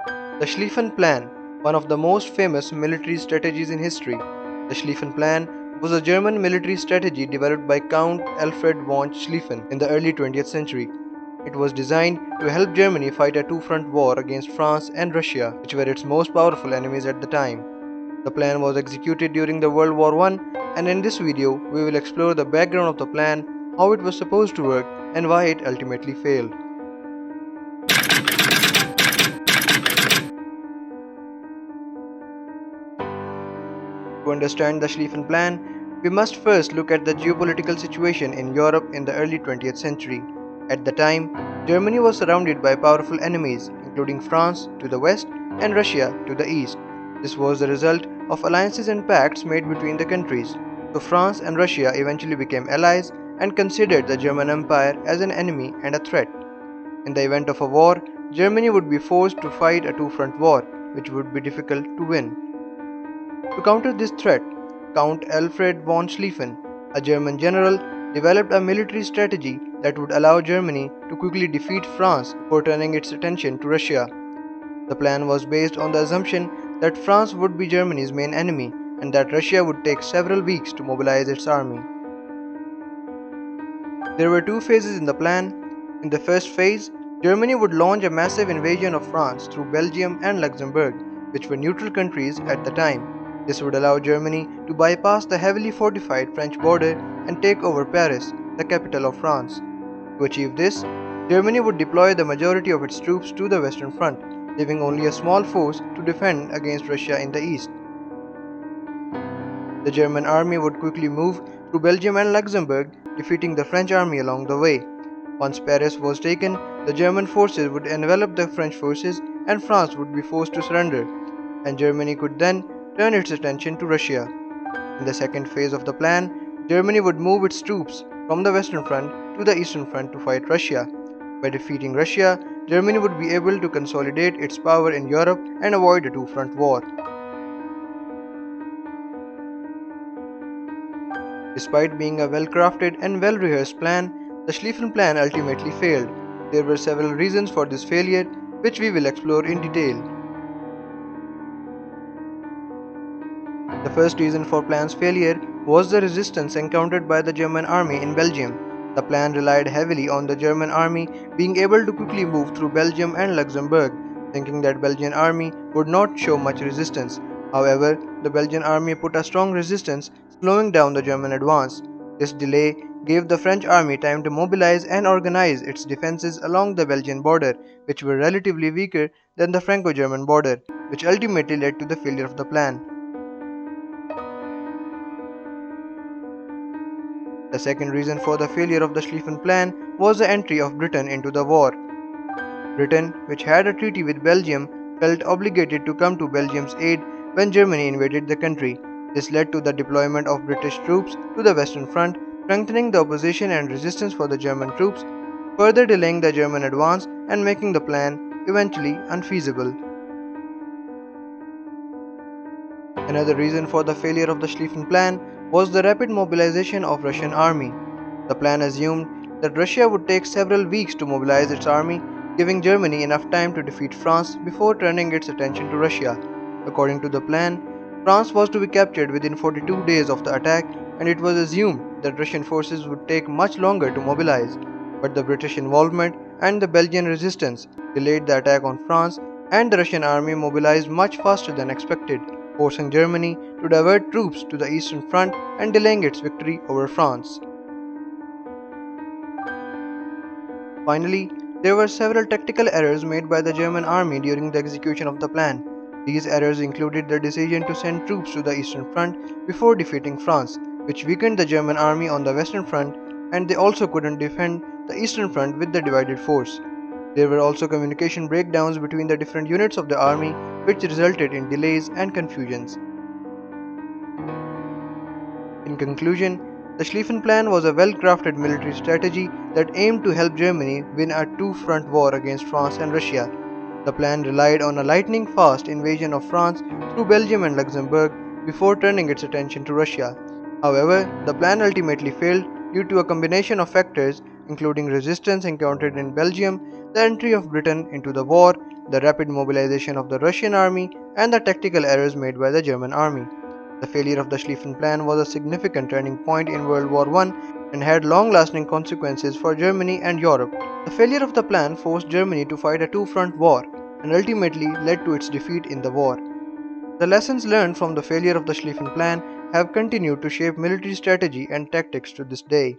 The Schlieffen Plan, one of the most famous military strategies in history. The Schlieffen Plan was a German military strategy developed by Count Alfred von Schlieffen in the early 20th century. It was designed to help Germany fight a two-front war against France and Russia, which were its most powerful enemies at the time. The plan was executed during the World War I, and in this video we will explore the background of the plan, how it was supposed to work, and why it ultimately failed. To understand the Schlieffen Plan, we must first look at the geopolitical situation in Europe in the early 20th century. At the time, Germany was surrounded by powerful enemies, including France to the west and Russia to the east. This was the result of alliances and pacts made between the countries. So France and Russia eventually became allies and considered the German Empire as an enemy and a threat. In the event of a war, Germany would be forced to fight a two-front war, which would be difficult to win. To counter this threat, Count Alfred von Schlieffen, a German general, developed a military strategy that would allow Germany to quickly defeat France before turning its attention to Russia. The plan was based on the assumption that France would be Germany's main enemy and that Russia would take several weeks to mobilize its army. There were two phases in the plan. In the first phase, Germany would launch a massive invasion of France through Belgium and Luxembourg, which were neutral countries at the time. This would allow Germany to bypass the heavily fortified French border and take over Paris, the capital of France. To achieve this, Germany would deploy the majority of its troops to the Western Front, leaving only a small force to defend against Russia in the east. The German army would quickly move through Belgium and Luxembourg, defeating the French army along the way. Once Paris was taken, the German forces would envelop the French forces and France would be forced to surrender, and Germany could then turn its attention to Russia. In the second phase of the plan, Germany would move its troops from the Western Front to the Eastern Front to fight Russia. By defeating Russia, Germany would be able to consolidate its power in Europe and avoid a two-front war. Despite being a well-crafted and well-rehearsed plan, the Schlieffen Plan ultimately failed. There were several reasons for this failure, which we will explore in detail. The first reason for plan's failure was the resistance encountered by the German army in Belgium. The plan relied heavily on the German army being able to quickly move through Belgium and Luxembourg, thinking that Belgian army would not show much resistance. However, the Belgian army put a strong resistance, slowing down the German advance. This delay gave the French army time to mobilize and organize its defenses along the Belgian border, which were relatively weaker than the Franco-German border, which ultimately led to the failure of the plan. The second reason for the failure of the Schlieffen Plan was the entry of Britain into the war. Britain, which had a treaty with Belgium, felt obligated to come to Belgium's aid when Germany invaded the country. This led to the deployment of British troops to the Western Front, strengthening the opposition and resistance for the German troops, further delaying the German advance and making the plan eventually unfeasible. Another reason for the failure of the Schlieffen Plan was the rapid mobilization of Russian army. The plan assumed that Russia would take several weeks to mobilize its army, giving Germany enough time to defeat France before turning its attention to Russia. According to the plan, France was to be captured within 42 days of the attack, and it was assumed that Russian forces would take much longer to mobilize. But the British involvement and the Belgian resistance delayed the attack on France, and the Russian army mobilized much faster than expected, forcing Germany to divert troops to the Eastern Front and delaying its victory over France. Finally, there were several tactical errors made by the German army during the execution of the plan. These errors included the decision to send troops to the Eastern Front before defeating France, which weakened the German army on the Western Front, and they also couldn't defend the Eastern Front with the divided force. There were also communication breakdowns between the different units of the army, which resulted in delays and confusions. In conclusion, the Schlieffen Plan was a well-crafted military strategy that aimed to help Germany win a two-front war against France and Russia. The plan relied on a lightning-fast invasion of France through Belgium and Luxembourg before turning its attention to Russia. However, the plan ultimately failed due to a combination of factors, including resistance encountered in Belgium, the entry of Britain into the war, the rapid mobilization of the Russian army, and the tactical errors made by the German army. The failure of the Schlieffen Plan was a significant turning point in World War I and had long lasting consequences for Germany and Europe. The failure of the plan forced Germany to fight a two front war and ultimately led to its defeat in the war. The lessons learned from the failure of the Schlieffen Plan have continued to shape military strategy and tactics to this day.